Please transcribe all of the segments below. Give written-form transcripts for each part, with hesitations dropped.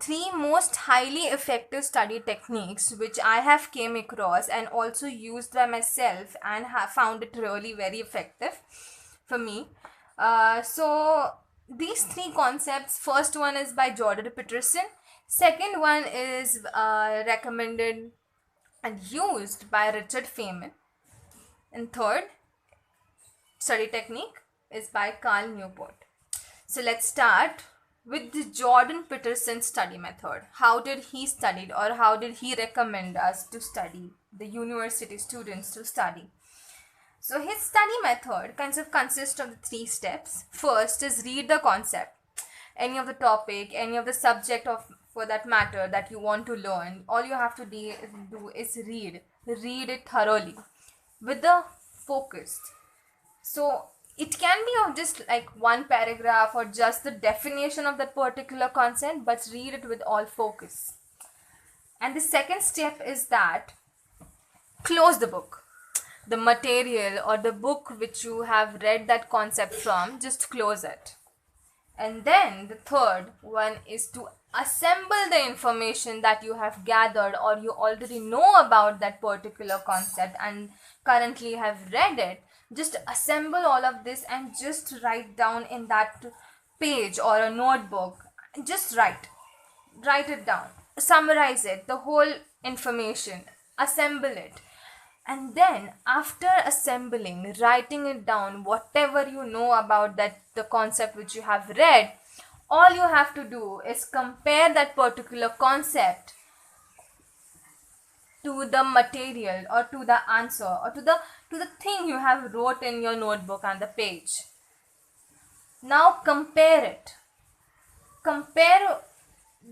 three most highly effective study techniques which I have came across and also used by myself and have found it really very effective for me. So these three concepts, first one is by Jordan Peterson, second one is recommended and used by Richard Feynman, and third study technique is by Carl Newport. So let's start with the Jordan Peterson study method. How did he study, or how did he recommend us to study, the university students to study? So his study method consists of the three steps. First is read the concept, any of the topic, any of the subject of for that matter that you want to learn. All you have to do is read it thoroughly with the focus. So it can be of just like one paragraph or just the definition of that particular concept, but read it with all focus. And the second step is that close the book, the material or the book which you have read that concept from, just close it. And then the third one is to assemble the information that you have gathered or you already know about that particular concept and currently have read it. Just assemble all of this and just write down in that page or a notebook. Just write it down, summarize it, the whole information, assemble it. And then after assembling, writing it down, whatever you know about that the concept which you have read, all you have to do is compare that particular concept to the material or to the answer or to the thing you have wrote in your notebook on the page. Now compare it. Compare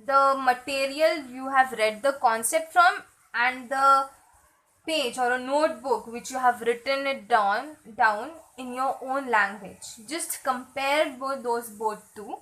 the material you have read the concept from and the page or a notebook which you have written it down in your own language. Just compare those two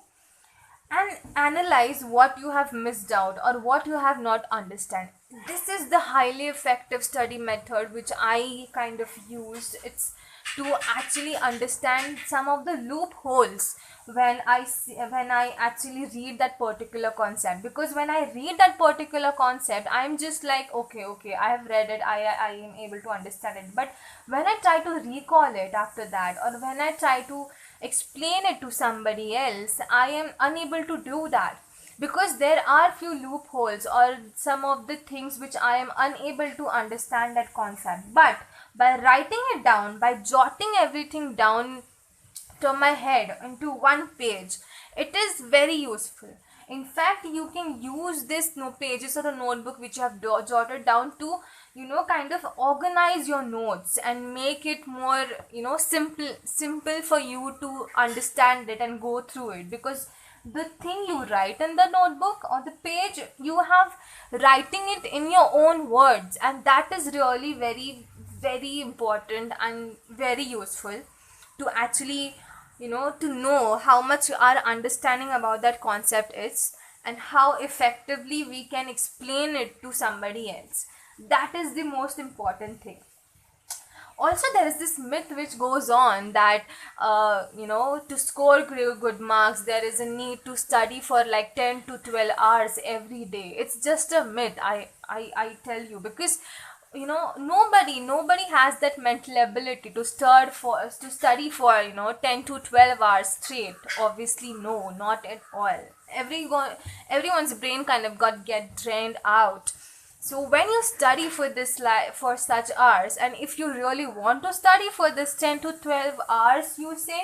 and analyze what you have missed out or what you have not understand. This is the highly effective study method which I kind of used. It's to actually understand some of the loopholes when I actually read that particular concept, because when I read that particular concept I'm just like okay, I have read it, I am able to understand it, but when I try to recall it after that or when I try to explain it to somebody else, I am unable to do that because there are few loopholes or some of the things which I am unable to understand that concept. But by writing it down, by jotting everything down to my head into one page, it is very useful. In fact, you can use this pages or a notebook which you have jotted down to kind of organize your notes and make it more simple for you to understand it and go through it, because the thing you write in the notebook or the page, you have writing it in your own words, and that is really very very important and very useful to actually to know how much our understanding about that concept is and how effectively we can explain it to somebody else. That is the most important thing. Also, there is this myth which goes on that to score good marks there is a need to study for like 10 to 12 hours every day. It's just a myth, I tell you, because nobody has that mental ability to study for 10 to 12 hours straight. Obviously no, not at all. Everyone's brain kind of get drained out. So when you study for for such hours, and if you really want to study for this 10 to 12 hours, you say,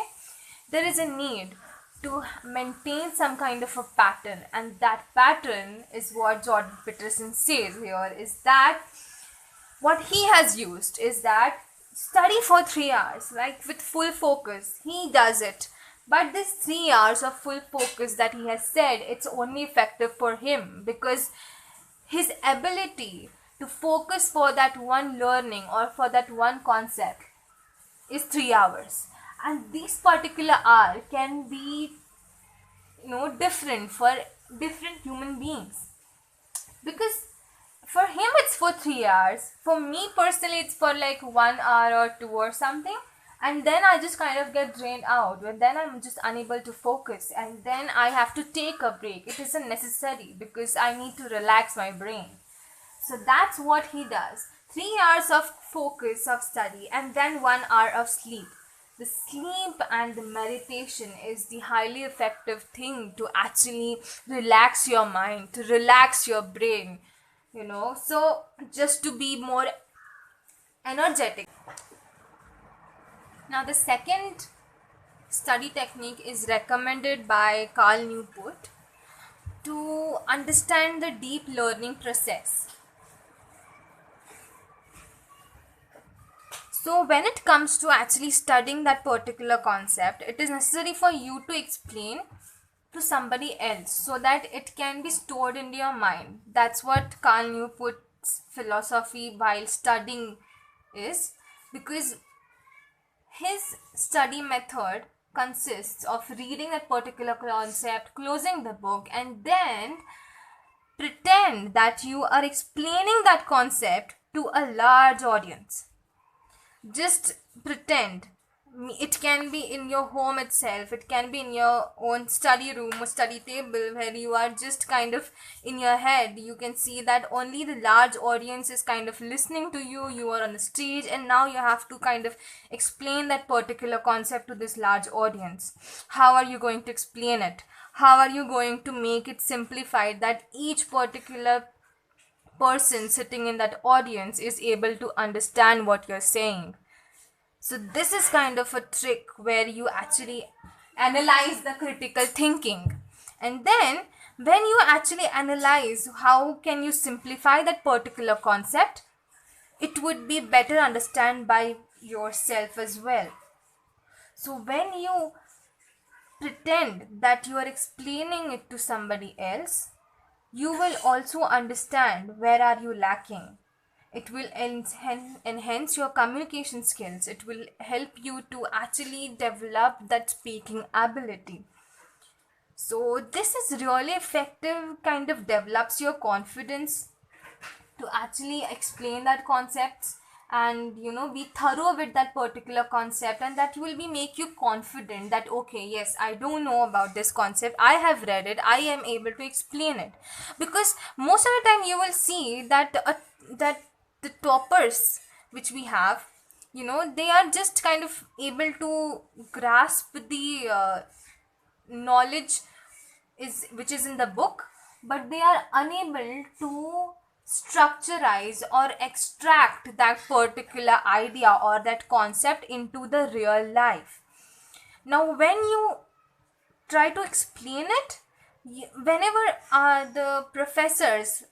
there is a need to maintain some kind of a pattern, and that pattern is what Jordan Peterson says here, is that what he has used is that study for 3 hours, like with full focus. He does it. But this 3 hours of full focus that he has said, it's only effective for him because his ability to focus for that one learning or for that one concept is 3 hours. And this particular hour can be different for different human beings, because for him it's for 3 hours. For me personally it's for like 1 hour or 2 or something. and then I just kind of get drained out, and then I'm just unable to focus, and then I have to take a break. It isn't necessary because I need to relax my brain. So that's what he does. 3 hours of focus of study and then 1 hour of sleep. The sleep and the meditation is the highly effective thing to actually relax your mind, to relax your brain, so just to be more energetic. Now, the second study technique is recommended by Carl Newport to understand the deep learning process. So when it comes to actually studying that particular concept, it is necessary for you to explain to somebody else so that it can be stored in your mind. That's what Carl Newport's philosophy while studying is, because his study method consists of reading that particular concept, closing the book, and then pretend that you are explaining that concept to a large audience. Just pretend. It can be in your home itself, it can be in your own study room or study table, where you are just kind of in your head, you can see that only the large audience is kind of listening to you. You are on the stage and now you have to kind of explain that particular concept to this large audience. How are you going to explain it? How are you going to make it simplified that each particular person sitting in that audience is able to understand what you're saying? So this is kind of a trick where you actually analyze the critical thinking, and then when you actually analyze how can you simplify that particular concept, it would be better understand by yourself as well. So when you pretend that you are explaining it to somebody else, you will also understand where are you lacking. It will enhance your communication skills. It will help you to actually develop that speaking ability. So this is really effective, kind of develops your confidence to actually explain that concept, and be thorough with that particular concept, and that will be make you confident that okay, yes, I do know about this concept, I have read it, I am able to explain it. Because most of the time you will see that that the toppers which we have, they are just kind of able to grasp the knowledge which is in the book, but they are unable to structurize or extract that particular idea or that concept into the real life. Now when you try to explain it, whenever the professors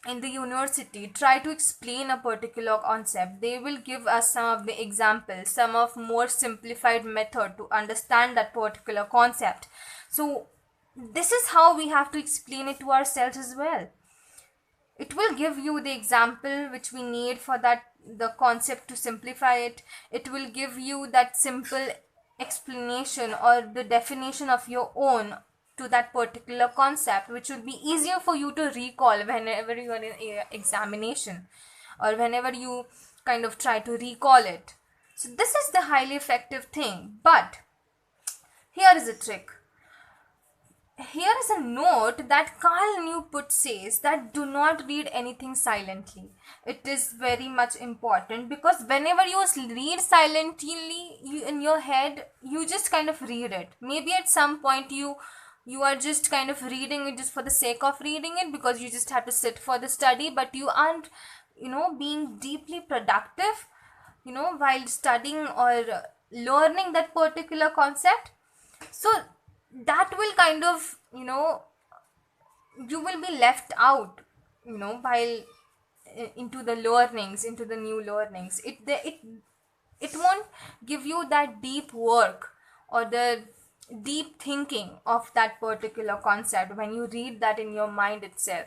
in the university try to explain a particular concept, they will give us some of the examples, some of more simplified method to understand that particular concept. So this is how we have to explain it to ourselves as well. It will give you the example which we need for that the concept to simplify it. It will give you that simple explanation or the definition of your own to that particular concept, which will be easier for you to recall whenever you are in a examination or whenever you kind of try to recall it. So this is the highly effective thing. But here is a trick. Here is a note that Carl Newport says that do not read anything silently. It is very much important, because whenever you read silently, you in your head, you just kind of read it. Maybe at some point you are just kind of reading it just for the sake of reading it, because you just have to sit for the study, but you aren't being deeply productive while studying or learning that particular concept. So that will kind of you will be left out while into the learnings, into the new learnings. It won't give you that deep work or the deep thinking of that particular concept when you read that in your mind itself.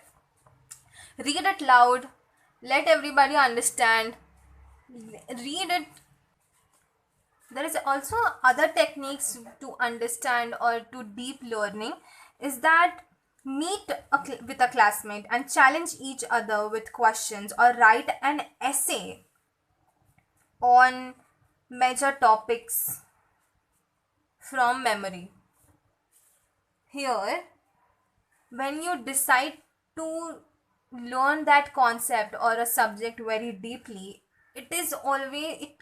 Read it loud, let everybody understand, read it. There is also other techniques to understand or to deep learning, is that meet with a classmate and challenge each other with questions, or write an essay on major topics from memory. Here, when you decide to learn that concept or a subject very deeply, it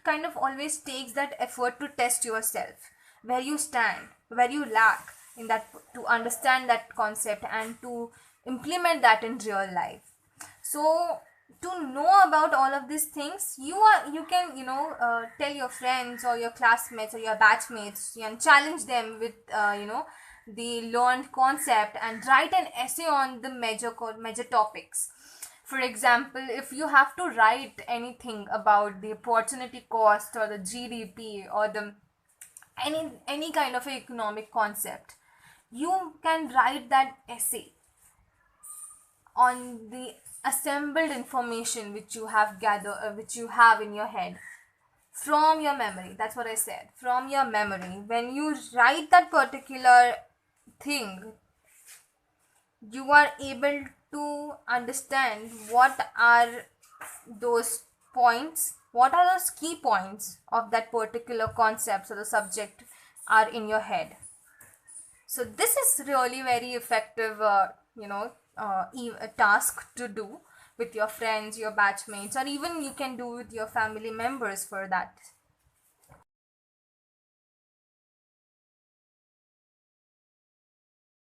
kind of always takes that effort to test yourself, where you stand, where you lack in that, to understand that concept and to implement that in real life. So to know about all of these things, you can tell your friends or your classmates or your batchmates and challenge them with the learned concept and write an essay on the major topics. For example, if you have to write anything about the opportunity cost or the GDP or the any kind of economic concept, you can write that essay on the assembled information which you have gathered, which you have in your head from your memory. That's what I said, from your memory. When you write that particular thing, you are able to understand what are those points, what are those key points of that particular concept or the subject are in your head. So this is really very effective a task to do with your friends, your batchmates, or even you can do with your family members for that